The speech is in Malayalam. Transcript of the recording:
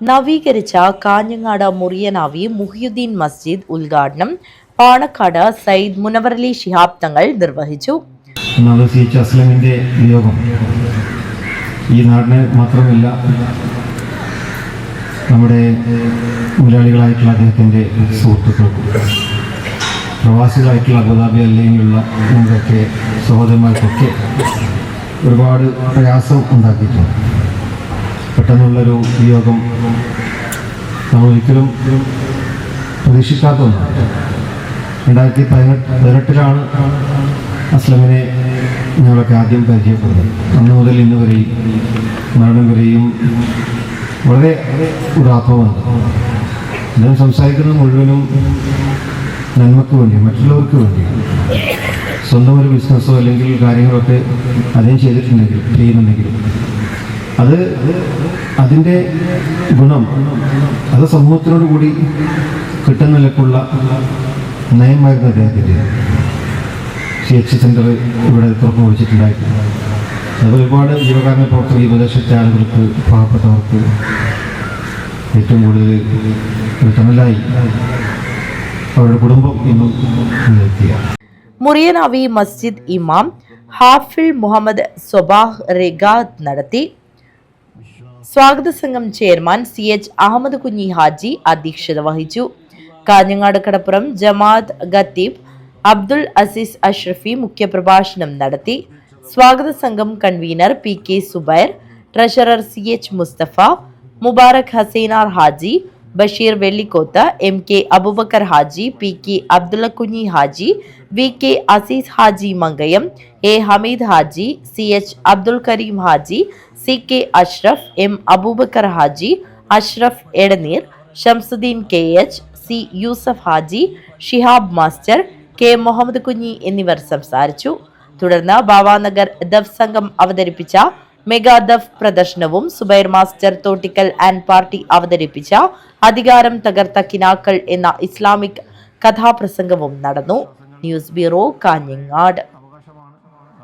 നവീകരിച്ച കാഞ്ഞങ്ങാട് മുറിയനാവി മുഹിയുദ്ദീൻ മസ്ജിദ് ഉദ്ഘാടനം പാണക്കാട് സയ്യിദ് മുനവറലി ശിഹാബ് തങ്ങൾ നിർവഹിച്ചു. അസ്ലമിന്റെ വിയോഗം ഈ നാടിന് മാത്രമല്ല, നമ്മുടെ മുതലാളികളായിട്ടുള്ള അദ്ദേഹത്തിൻ്റെ സുഹൃത്തുക്കൾക്കും പ്രവാസികളായിട്ടുള്ള അബുദാബി അല്ലെങ്കിലുള്ള ഞങ്ങൾക്കൊക്കെ സഹോദരന്മാർക്കൊക്കെ ഒരുപാട് പ്രയാസം ഉണ്ടാക്കിയിട്ടുണ്ട്. പെട്ടെന്നുള്ളൊരു വിയോഗം നമ്മൾ ഒരിക്കലും പ്രതീക്ഷിക്കാത്ത ഒന്നാണ്. 2018 അസ്ലമിനെ ഞങ്ങളൊക്കെ ആദ്യം പരിചയപ്പെടുന്നത്. അന്ന് മുതൽ ഇന്ന് വരെയും മരണം വരെയും വളരെ ഉദാത്തമുണ്ട്. അദ്ദേഹം സംസാരിക്കുന്നത് മുഴുവനും നന്മയ്ക്ക് വേണ്ടി, മറ്റുള്ളവർക്ക് വേണ്ടി. സ്വന്തം ഒരു ബിസിനസ്സോ അല്ലെങ്കിൽ കാര്യങ്ങളൊക്കെ അദ്ദേഹം ചെയ്യുന്നുണ്ടെങ്കിലും അതിൻ്റെ ഗുണം അത് സമൂഹത്തിനോട് കൂടി കിട്ടുന്ന നിലക്കുള്ള നയമായിരുന്നു അദ്ദേഹത്തിൻ്റെ. CH സെൻ്റർ ഇവിടെ തുറന്നു കൊടുത്തിട്ടുണ്ടായിരുന്നു. അത് ഒരുപാട് ജീവകാരുണ്യ പ്രവർത്തകർ ഈ പ്രദേശത്തെ ആളുകൾക്ക്, പാവപ്പെട്ടവർക്ക് ഏറ്റവും കൂടുതൽ ഒരു തണലായി അവരുടെ കുടുംബം ഇന്നും നിലനിർത്തിയ മുറിയനാവി മസ്ജിദ് ഇമാം ഹാഫിൾ മുഹമ്മദ് സ്വബാഹ് റിഗാദ് നടത്തി. സ്വാഗത സംഘം ചെയർമാൻ CH അഹമ്മദ് കുഞ്ഞി ഹാജി അധ്യക്ഷത വഹിച്ചു. കാഞ്ഞങ്ങാട് കടപ്പുറം ജമാഅത്ത് ഖത്തീബ് അബ്ദുൽ അസീസ് അഷ്റഫി മുഖ്യപ്രഭാഷണം നടത്തി. സ്വാഗത സംഘം convener PK Zubair, treasurer CH Mustafa, Mubarak Hasainar Haji, Basheer Vellikkoth, MK Aboobacker Haji, PK Abdulla Kunhi Haji, VK Azeez Haji Mankayam, A Hameed Haji, CH Abdul Kareem Haji, CK Ashraf, M Aboobacker Haji, Ashraf Edneer, Shamsuddin KH, C Yusuf Haji, Shihab master, K Muhammad Kunhi എന്നിവർ സംസാരിച്ചു. തുടർന്ന് ബാവാനഗർ ദഫ് സംഘം അവതരിപ്പിച്ച മെഗാ ദഫ് പ്രദർശനവും Zubair master Thottikkal and party അവതരിപ്പിച്ച അധികാരം തകർത്ത കിനാക്കൾ എന്ന ഇസ്ലാമിക് കഥാപ്രസംഗവും നടന്നു. News bureau, Kanhangad.